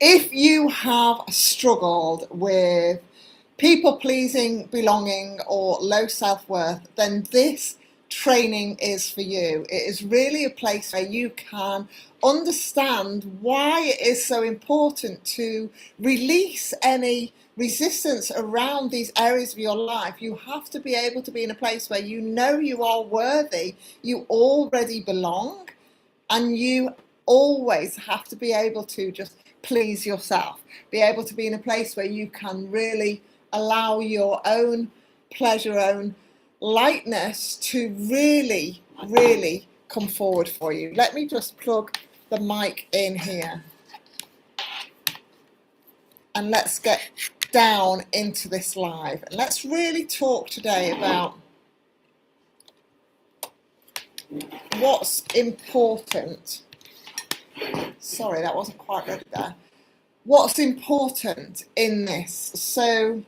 If you have struggled with people pleasing, belonging, or low self worth, then this training is for you. It is really a place where you can understand why it is so important to release any resistance around these areas of your life. You have to be able to be in a place where you know you are worthy, you already belong, and you always have to be able to just please yourself, be able to be in a place where you can really allow your own pleasure, own lightness to really, really come forward for you. Let me just plug the mic in here and let's get down into this live. And let's really talk today about what's important. Sorry, that wasn't quite ready there. What's important in this? So,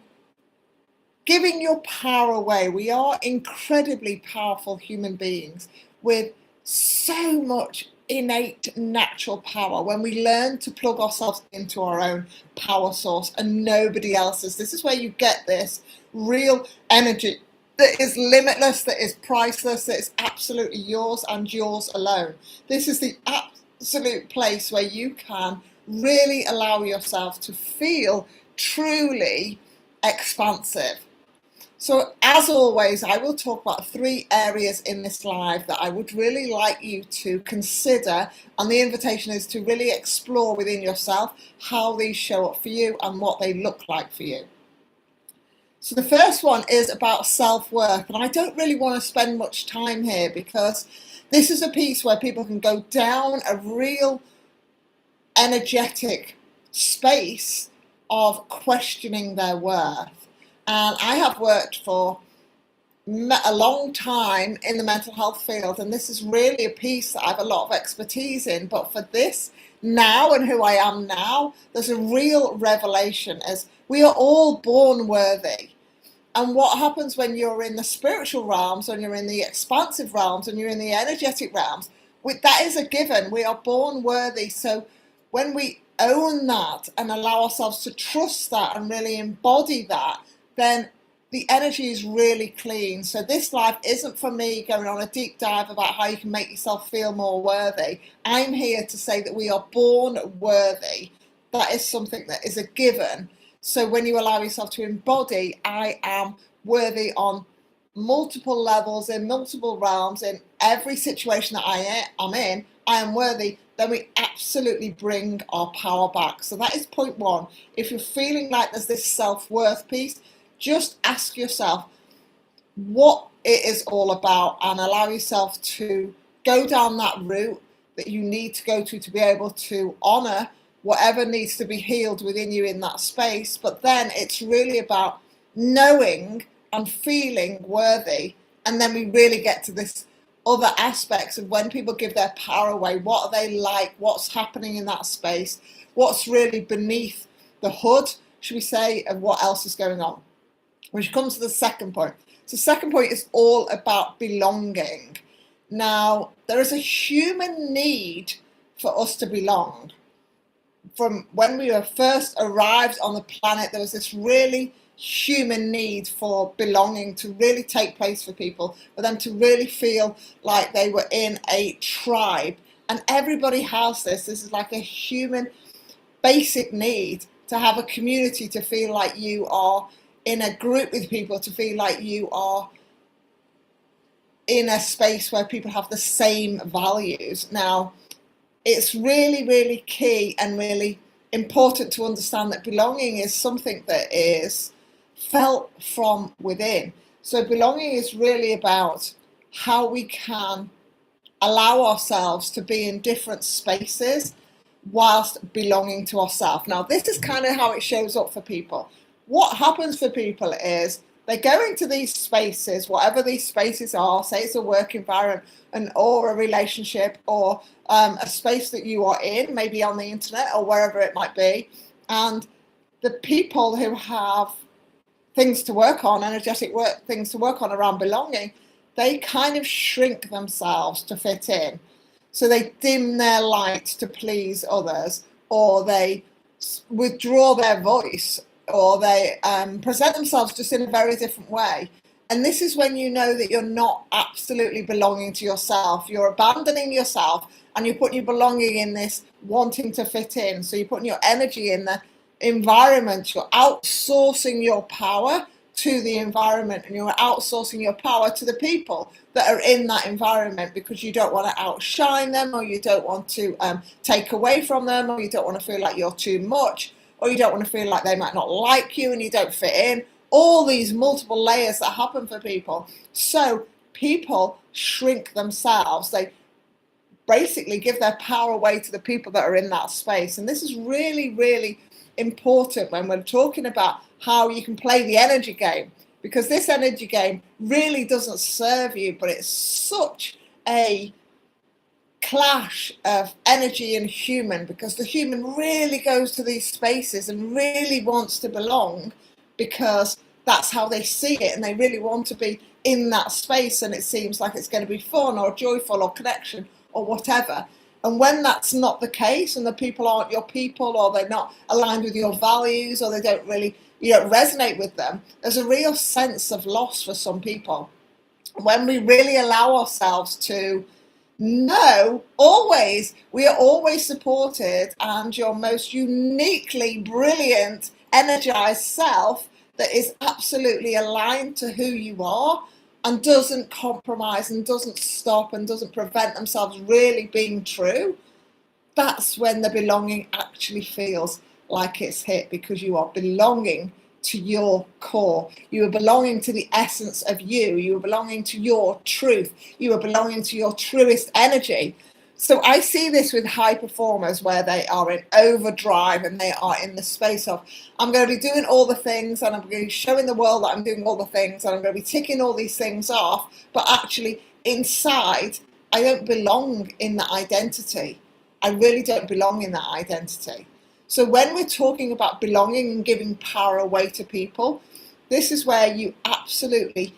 giving your power away. We are incredibly powerful human beings with so much innate natural power when we learn to plug ourselves into our own power source and nobody else's. This is where you get this real energy that is limitless, that is priceless, that is absolutely yours and yours alone. This is the absolute place where you can really allow yourself to feel truly expansive. So as always, I will talk about 3 areas in this live that I would really like you to consider, and the invitation is to really explore within yourself how these show up for you and what they look like for you. So the first one is about self-worth, and I don't really want to spend much time here because this is a piece where people can go down a real energetic space of questioning their worth. And I have worked for a long time in the mental health field, and this is really a piece that I have a lot of expertise in. But for this now and who I am now, there's a real revelation as we are all born worthy. And what happens when you're in the spiritual realms, when you're in the expansive realms, and you're in the energetic realms, that is a given. We are born worthy. So when we own that and allow ourselves to trust that and really embody that, then the energy is really clean. So this life isn't for me going on a deep dive about how you can make yourself feel more worthy. I'm here to say that we are born worthy. That is something that is a given. So when you allow yourself to embody, I am worthy on multiple levels, in multiple realms, in every situation that I am in, I am worthy, then we absolutely bring our power back. So that is point 1. If you're feeling like there's this self-worth piece, just ask yourself what it is all about and allow yourself to go down that route that you need to go to be able to honor whatever needs to be healed within you in that space. But then it's really about knowing and feeling worthy. And then we really get to this other aspects of when people give their power away, what are they like, what's happening in that space, what's really beneath the hood, should we say, of what else is going on. Which comes to the second point. So the second point is all about belonging. Now, there is a human need for us to belong. From when we were first arrived on the planet, there was this really human need for belonging to really take place for people, for them to really feel like they were in a tribe. And everybody has this. This is like a human basic need to have a community, to feel like you are in a group with people, to feel like you are in a space where people have the same values. Now, it's really, really key and really important to understand that belonging is something that is felt from within. So belonging is really about how we can allow ourselves to be in different spaces whilst belonging to ourselves. Now, this is kind of how it shows up for people. What happens for people is they go into these spaces, whatever these spaces are, say it's a work environment or a relationship or a space that you are in, maybe on the internet or wherever it might be. And the people who have things to work on, energetic work, things to work on around belonging, they kind of shrink themselves to fit in. So they dim their light to please others, or they withdraw their voice, or they present themselves just in a very different way. And this is when you know that you're not absolutely belonging to yourself. You're abandoning yourself and you're putting your belonging in this wanting to fit in. So you're putting your energy in the environment. You're outsourcing your power to the environment, and you're outsourcing your power to the people that are in that environment, because you don't want to outshine them, or you don't want to take away from them, or you don't want to feel like you're too much, or you don't want to feel like they might not like you and you don't fit in. All these multiple layers that happen for people. So people shrink themselves. They basically give their power away to the people that are in that space. And this is really, really important when we're talking about how you can play the energy game, because this energy game really doesn't serve you, but it's such a clash of energy and human, because the human really goes to these spaces and really wants to belong, because that's how they see it, and they really want to be in that space, and it seems like it's going to be fun or joyful or connection or whatever. And when that's not the case, and the people aren't your people, or they're not aligned with your values, or they don't really, you don't resonate with them, there's a real sense of loss for some people. When we really allow ourselves to know, always, we are always supported, and your most uniquely brilliant, energized self that is absolutely aligned to who you are, and doesn't compromise and doesn't stop and doesn't prevent themselves really being true, that's when the belonging actually feels like it's hit, because you are belonging to your core. You are belonging to the essence of you. You are belonging to your truth. You are belonging to your truest energy. So I see this with high performers, where they are in overdrive and they are in the space of, I'm going to be doing all the things, and I'm going to be showing the world that I'm doing all the things, and I'm going to be ticking all these things off, but actually inside, I don't belong in that identity. I really don't belong in that identity. So when we're talking about belonging and giving power away to people, this is where you absolutely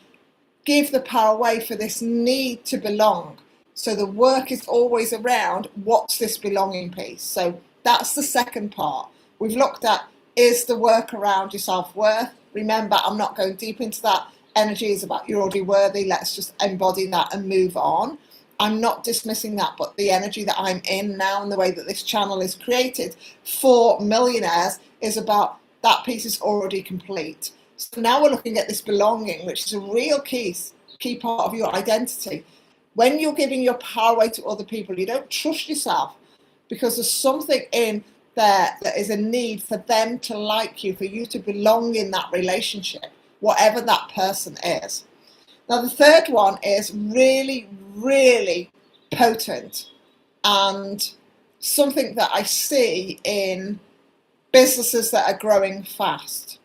give the power away for this need to belong. So the work is always around, what's this belonging piece? So that's the second part. We've looked at, is the work around your self-worth? Remember, I'm not going deep into that. Energy is about you're already worthy. Let's just embody that and move on. I'm not dismissing that, but the energy that I'm in now and the way that this channel is created for millionaires is about that piece is already complete. So now we're looking at this belonging, which is a real key part of your identity. When you're giving your power away to other people, you don't trust yourself, because there's something in there that is a need for them to like you, for you to belong in that relationship, whatever that person is. Now, the third one is really, really potent, and something that I see in businesses that are growing fast.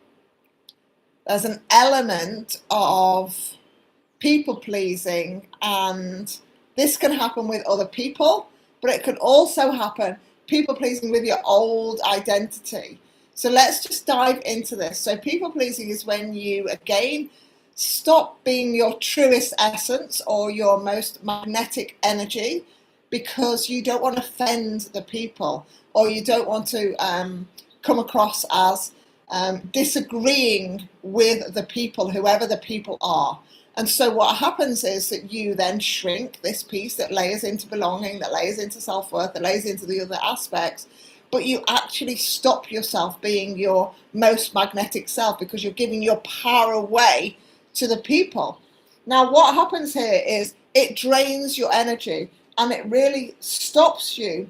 There's an element of people pleasing, and this can happen with other people, but it could also happen people pleasing with your old identity. So let's just dive into this. So people pleasing is when you, again, stop being your truest essence or your most magnetic energy, because you don't want to offend the people, or you don't want to come across as disagreeing with the people, whoever the people are. And so what happens is that you then shrink this piece that layers into belonging, that layers into self-worth, that layers into the other aspects, but you actually stop yourself being your most magnetic self, because you're giving your power away to the people. Now, what happens here is it drains your energy, and it really stops you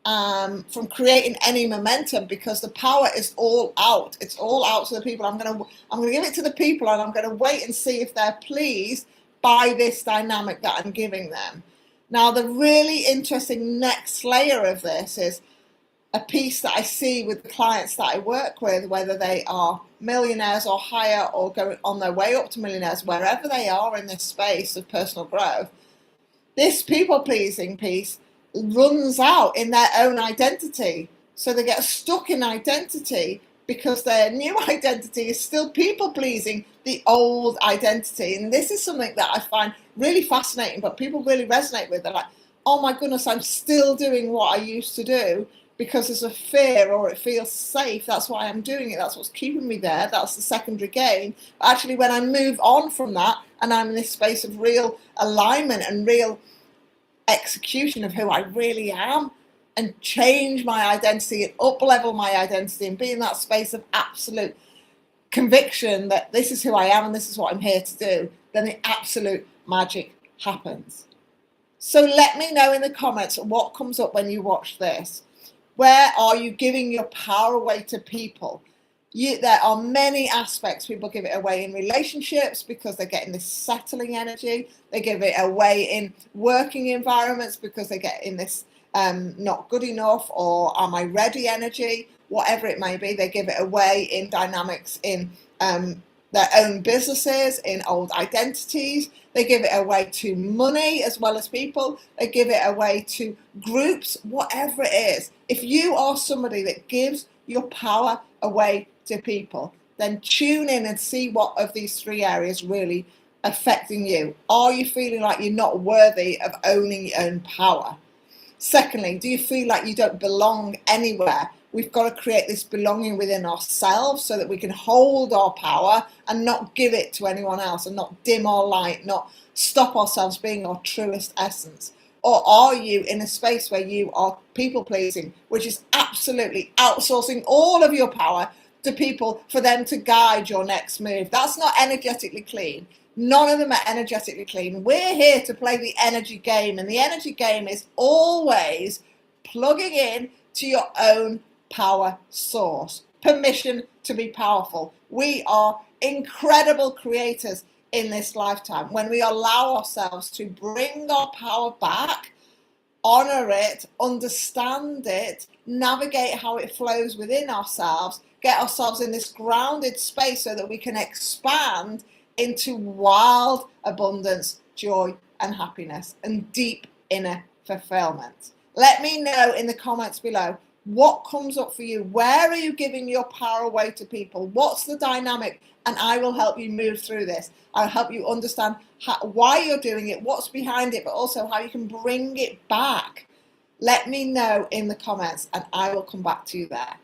from creating any momentum, because the power is all out. It's all out to the people. I'm going to give it to the people, and I'm going to wait and see if they're pleased by this dynamic that I'm giving them. Now, the really interesting next layer of this is a piece that I see with the clients that I work with, whether they are millionaires or higher, or going on their way up to millionaires, wherever they are in this space of personal growth. This people-pleasing piece runs out in their own identity. So they get stuck in identity, because their new identity is still people-pleasing the old identity. And this is something that I find really fascinating, but people really resonate with. They're like, oh my goodness, I'm still doing what I used to do, because there's a fear or it feels safe. That's why I'm doing it. That's what's keeping me there. That's the secondary gain. But actually, when I move on from that and I'm in this space of real alignment and real execution of who I really am, and change my identity and up-level my identity and be in that space of absolute conviction that this is who I am and this is what I'm here to do, then the absolute magic happens. So let me know in the comments what comes up when you watch this. Where are you giving your power away to people? There are many aspects people give it away in relationships because they're getting this settling energy. They give it away in working environments because they get in this not good enough or am I ready energy, whatever it may be. They give it away in dynamics in their own businesses, in old identities. They give it away to money as well as people. They give it away to groups, whatever it is. If you are somebody that gives your power away to people, then tune in and see what of these three areas really affecting you. Are you feeling like you're not worthy of owning your own power? Secondly, do you feel like you don't belong anywhere? We've got to create this belonging within ourselves so that we can hold our power and not give it to anyone else and not dim our light, not stop ourselves being our truest essence. Or are you in a space where you are people pleasing, which is absolutely outsourcing all of your power to people for them to guide your next move? That's not energetically clean. None of them are energetically clean. We're here to play the energy game, and the energy game is always plugging in to your own power source. Permission to be powerful. We are incredible creators in this lifetime when we allow ourselves to bring our power back, honor it, understand it, navigate how it flows within ourselves, get ourselves in this grounded space so that we can expand into wild abundance, joy and happiness and deep inner fulfillment. Let me know in the comments below what comes up for you. Where are you giving your power away to people? What's the dynamic? And I will help you move through this. I'll help you understand why you're doing it, what's behind it, but also how you can bring it back. Let me know in the comments and I will come back to you there.